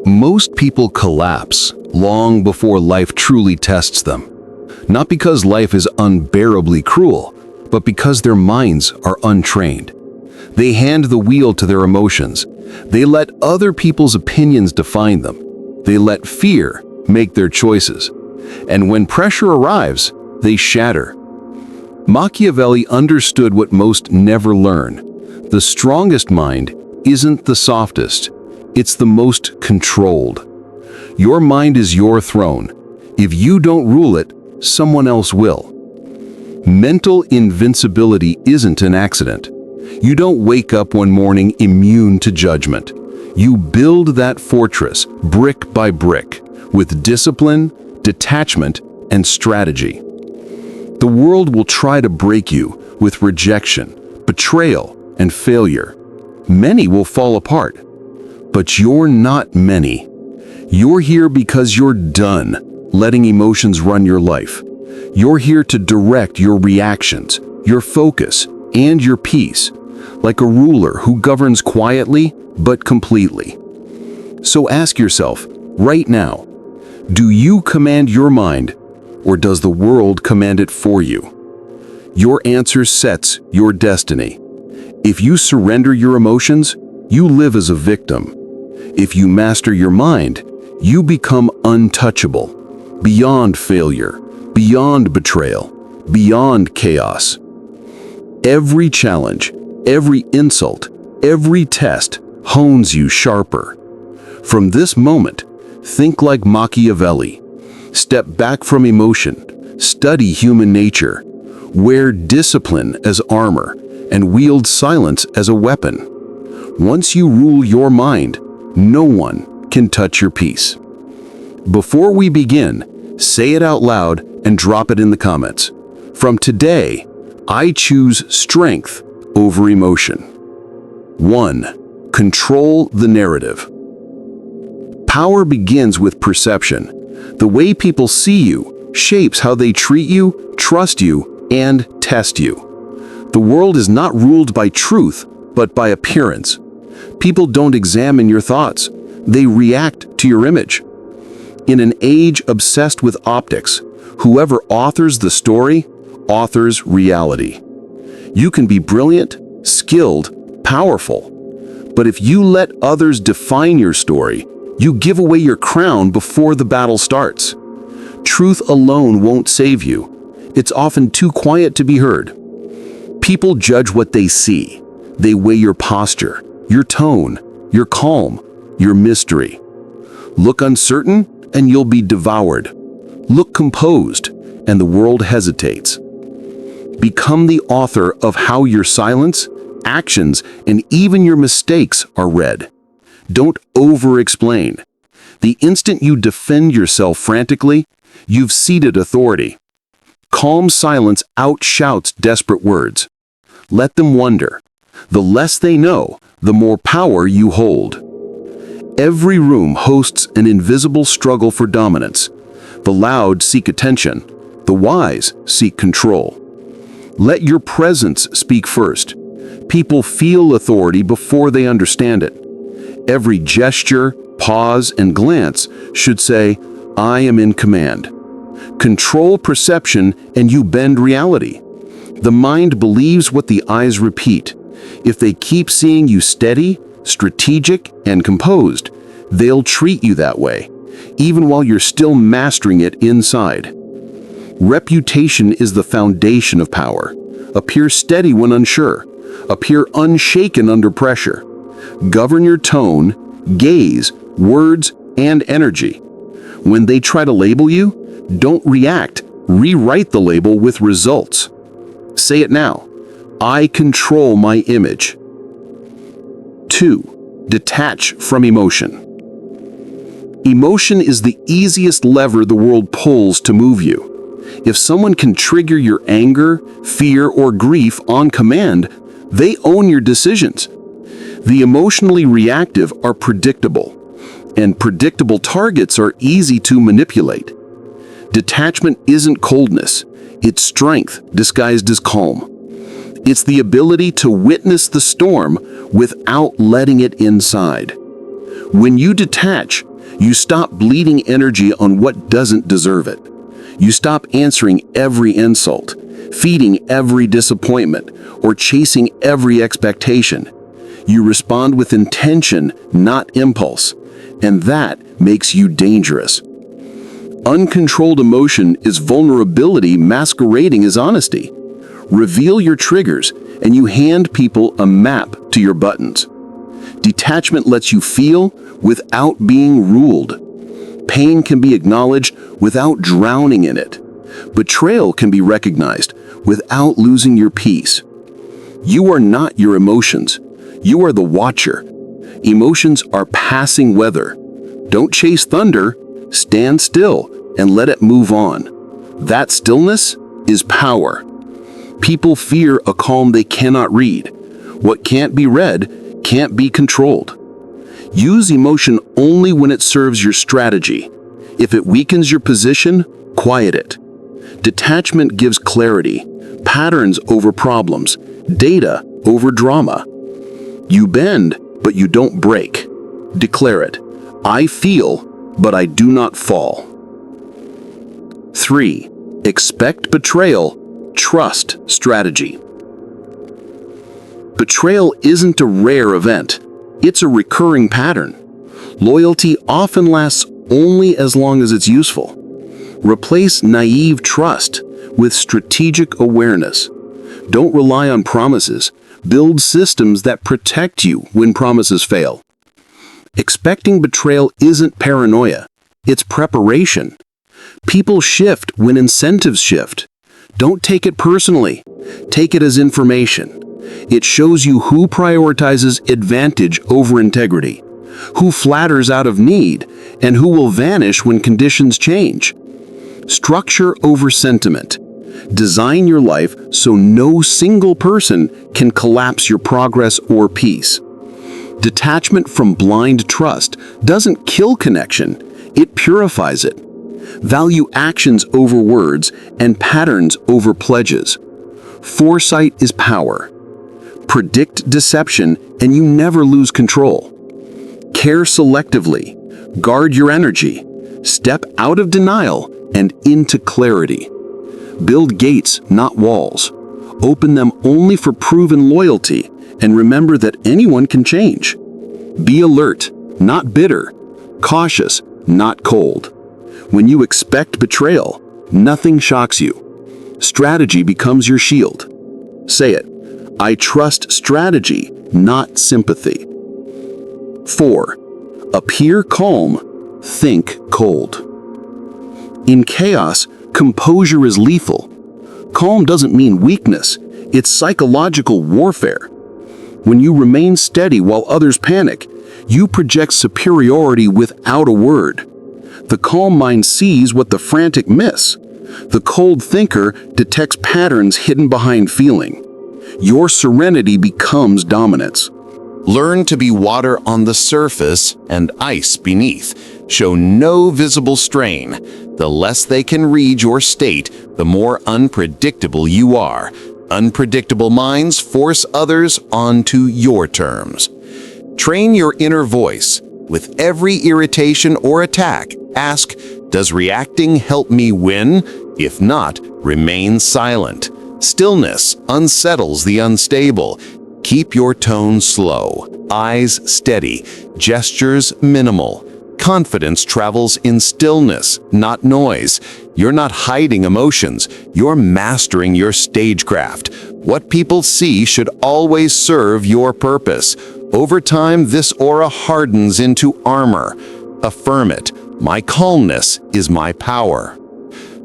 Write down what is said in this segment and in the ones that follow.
Most people collapse long before life truly tests them. Not because life is unbearably cruel, but because their minds are untrained. They hand the wheel to their emotions. They let other people's opinions define them. They let fear make their choices. And when pressure arrives, they shatter. Machiavelli understood what most never learn. The strongest mind isn't the softest. It's the most controlled. Your mind is your throne. If you don't rule it, someone else will. Mental invincibility isn't an accident. You don't wake up one morning immune to judgment. You build that fortress brick by brick with discipline, detachment, and strategy. The world will try to break you with rejection, betrayal, and failure. Many will fall apart. But you're not many. You're here because you're done letting emotions run your life. You're here to direct your reactions, your focus, and your peace, like a ruler who governs quietly but completely. So ask yourself, right now, do you command your mind, or does the world command it for you? Your answer sets your destiny. If you surrender your emotions, you live as a victim. If you master your mind, you become untouchable, beyond failure, beyond betrayal, beyond chaos. Every challenge, every insult, every test hones you sharper. From this moment, think like Machiavelli. Step back from emotion, study human nature, wear discipline as armor, and wield silence as a weapon. Once you rule your mind, no one can touch your peace. Before we begin, say it out loud and drop it in the comments. From today, I choose strength over emotion. 1. Control the narrative. Power begins with perception. The way people see you shapes how they treat you, trust you, and test you. The world is not ruled by truth, but by appearance. People don't examine your thoughts. They react to your image. In an age obsessed with optics, whoever authors the story, authors reality. You can be brilliant, skilled, powerful. But if you let others define your story, you give away your crown before the battle starts. Truth alone won't save you. It's often too quiet to be heard. People judge what they see. They weigh your posture, your tone, your calm, your mystery. Look uncertain, and you'll be devoured. Look composed, and the world hesitates. Become the author of how your silence, actions, and even your mistakes are read. Don't over-explain. The instant you defend yourself frantically, you've ceded authority. Calm silence outshouts desperate words. Let them wonder. The less they know, the more power you hold. Every room hosts an invisible struggle for dominance. The loud seek attention. The wise seek control. Let your presence speak first. People feel authority before they understand it. Every gesture, pause, and glance should say, I am in command. Control perception and you bend reality. The mind believes what the eyes repeat. If they keep seeing you steady, strategic, and composed, they'll treat you that way, even while you're still mastering it inside. Reputation is the foundation of power. Appear steady when unsure. Appear unshaken under pressure. Govern your tone, gaze, words, and energy. When they try to label you, don't react. Rewrite the label with results. Say it now. I control my image. 2. Detach from emotion. Emotion is the easiest lever the world pulls to move you. If someone can trigger your anger, fear, or grief on command, they own your decisions. The emotionally reactive are predictable, and predictable targets are easy to manipulate. Detachment isn't coldness, it's strength disguised as calm. It's the ability to witness the storm without letting it inside. When you detach, You stop bleeding energy on what doesn't deserve it. You stop answering every insult, feeding every disappointment, or chasing every expectation. You respond with intention, not impulse, and that makes you dangerous. Uncontrolled emotion is vulnerability masquerading as honesty. Reveal your triggers, and you hand people a map to your buttons. Detachment lets you feel without being ruled. Pain can be acknowledged without drowning in it. Betrayal can be recognized without losing your peace. You are not your emotions. You are the watcher. Emotions are passing weather. Don't chase thunder. Stand still and let it move on. That stillness is power. People fear a calm they cannot read. What can't be read can't be controlled. Use emotion only when it serves your strategy. If it weakens your position, quiet it. Detachment gives clarity, patterns over problems, data over drama. You bend, but you don't break. Declare it. I feel, but I do not fall. 3. Expect betrayal, trust strategy. Betrayal isn't a rare event. It's a recurring pattern. Loyalty often lasts only as long as it's useful. Replace naive trust with strategic awareness. Don't rely on promises. Build systems that protect you when promises fail. Expecting betrayal isn't paranoia. It's preparation. People shift when incentives shift. Don't take it personally. Take it as information. It shows you who prioritizes advantage over integrity, who flatters out of need, and who will vanish when conditions change. Structure over sentiment. Design your life so no single person can collapse your progress or peace. Detachment from blind trust doesn't kill connection, it purifies it. Value actions over words and patterns over pledges. Foresight is power. Predict deception and you never lose control. Care selectively. Guard your energy. Step out of denial and into clarity. Build gates, not walls. Open them only for proven loyalty, and remember that anyone can change. Be alert, not bitter. Cautious, not cold. When you expect betrayal, nothing shocks you. Strategy becomes your shield. Say it. I trust strategy, not sympathy. 4. Appear calm, think cold. In chaos, composure is lethal. Calm doesn't mean weakness, it's psychological warfare. When you remain steady while others panic, you project superiority without a word. The calm mind sees what the frantic miss. The cold thinker detects patterns hidden behind feeling. Your serenity becomes dominance. Learn to be water on the surface and ice beneath. Show no visible strain. The less they can read your state, the more unpredictable you are. Unpredictable minds force others onto your terms. Train your inner voice. With every irritation or attack, ask, does reacting help me win? If not, remain silent. Stillness unsettles the unstable. Keep your tone slow, eyes steady, gestures minimal. Confidence travels in stillness, not noise. You're not hiding emotions, you're mastering your stagecraft. What people see should always serve your purpose. Over time, this aura hardens into armor. Affirm it. My calmness is my power.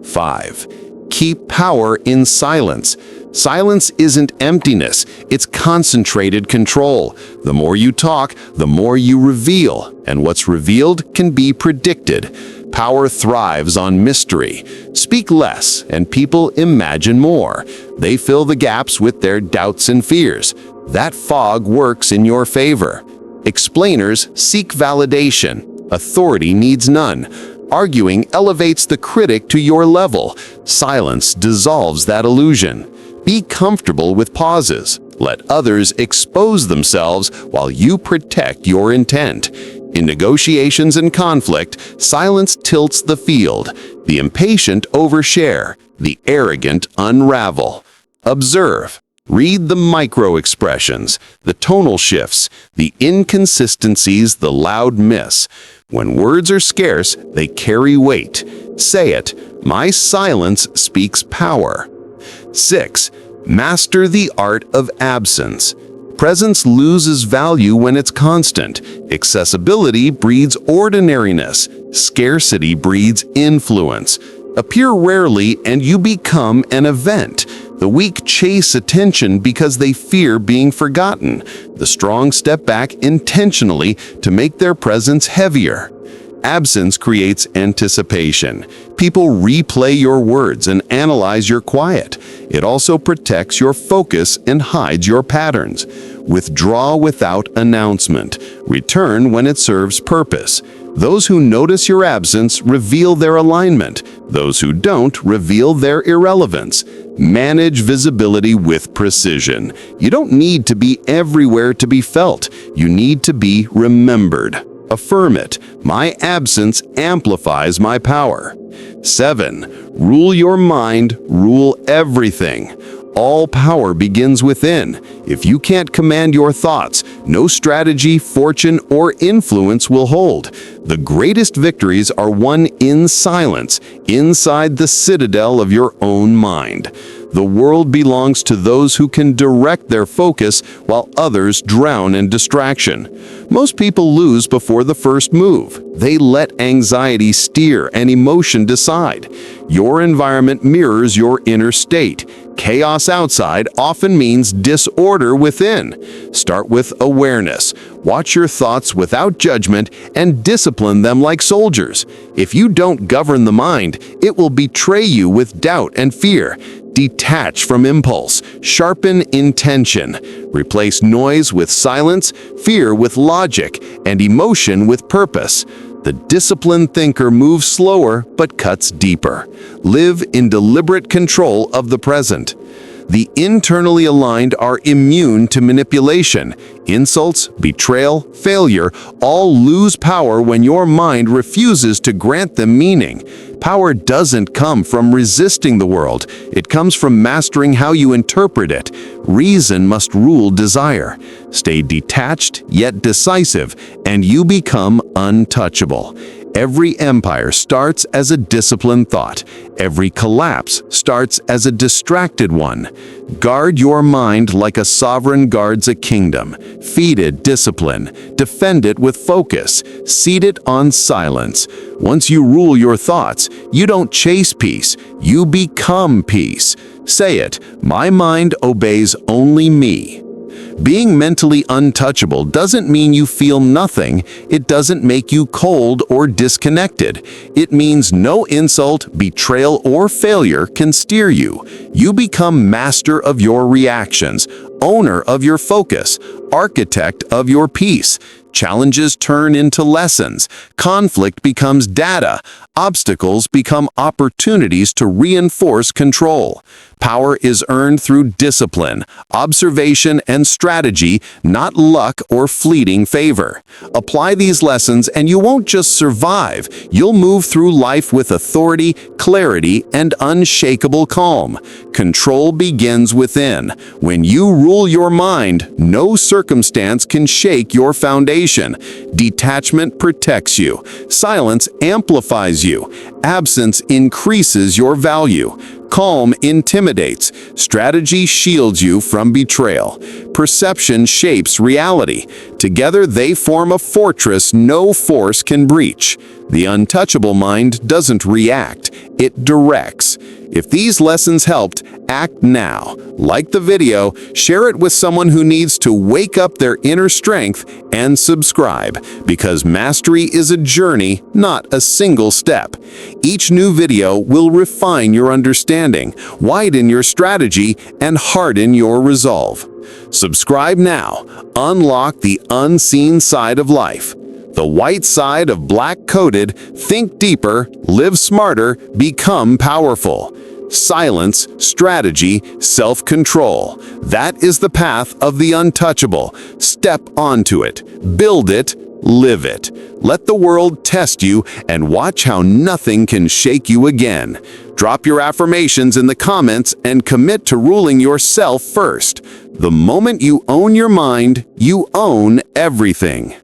5. Keep power in silence. Silence isn't emptiness, it's concentrated control. The more you talk, the more you reveal, and what's revealed can be predicted. Power thrives on mystery. Speak less, and people imagine more. They fill the gaps with their doubts and fears. That fog works in your favor. Explainers seek validation. Authority needs none. Arguing elevates the critic to your level. Silence dissolves that illusion. Be comfortable with pauses. Let others expose themselves while you protect your intent. In negotiations and conflict, silence tilts the field. The impatient overshare, the arrogant unravel. Observe. Read the micro-expressions, the tonal shifts, the inconsistencies, the loud miss. When words are scarce, they carry weight. Say it. My silence speaks power. 6. Master the art of absence. Presence loses value when it's constant. Accessibility breeds ordinariness. Scarcity breeds influence. Appear rarely and you become an event. The weak chase attention because they fear being forgotten. The strong step back intentionally to make their presence heavier. Absence creates anticipation. People replay your words and analyze your quiet. It also protects your focus and hides your patterns. Withdraw without announcement. Return when it serves purpose. Those who notice your absence reveal their alignment. Those who don't reveal their irrelevance. Manage visibility with precision. You don't need to be everywhere to be felt. You need to be remembered. Affirm it. My absence amplifies my power. 7. Rule your mind, rule everything. All power begins within. If you can't command your thoughts, no strategy, fortune, or influence will hold. The greatest victories are won in silence, inside the citadel of your own mind. The world belongs to those who can direct their focus while others drown in distraction. Most people lose before the first move. They let anxiety steer and emotion decide. Your environment mirrors your inner state. Chaos outside often means disorder within. Start with awareness. Watch your thoughts without judgment and discipline them like soldiers. If you don't govern the mind, it will betray you with doubt and fear. Detach from impulse. Sharpen intention. Replace noise with silence, fear with logic, and emotion with purpose. The disciplined thinker moves slower but cuts deeper. Live in deliberate control of the present. The internally aligned are immune to manipulation. Insults, betrayal, failure all lose power when your mind refuses to grant them meaning. Power doesn't come from resisting the world. It comes from mastering how you interpret it. Reason must rule desire. Stay detached yet decisive, and you become untouchable. Every empire starts as a disciplined thought. Every collapse starts as a distracted one. Guard your mind like a sovereign guards a kingdom. Feed it discipline. Defend it with focus. Seat it on silence. Once you rule your thoughts, you don't chase peace. You become peace. Say it, my mind obeys only me. Being mentally untouchable doesn't mean you feel nothing. It doesn't make you cold or disconnected. It means no insult, betrayal, or failure can steer you. You become master of your reactions, owner of your focus, architect of your peace. Challenges turn into lessons. Conflict becomes data. Obstacles become opportunities to reinforce control. Power is earned through discipline, observation, and strategy, not luck or fleeting favor. Apply these lessons and you won't just survive, you'll move through life with authority, clarity, and unshakable calm. Control begins within. When you rule your mind, no circumstance can shake your foundation. Detachment protects you. Silence amplifies you. Absence increases your value. Calm intimidates. Strategy shields you from betrayal. Perception shapes reality. Together they form a fortress no force can breach. The untouchable mind doesn't react, it directs. If these lessons helped, act now. Like the video, share it with someone who needs to wake up their inner strength, and subscribe, because mastery is a journey, not a single step. Each new video will refine your understanding, widen your strategy, and harden your resolve. Subscribe now. Unlock the unseen side of life. The white side of black-coated. Think deeper, live smarter, become powerful. Silence, strategy, self-control. That is the path of the untouchable. Step onto it. Build it. Live it. Let the world test you and watch how nothing can shake you again. Drop your affirmations in the comments and commit to ruling yourself first. The moment you own your mind, you own everything.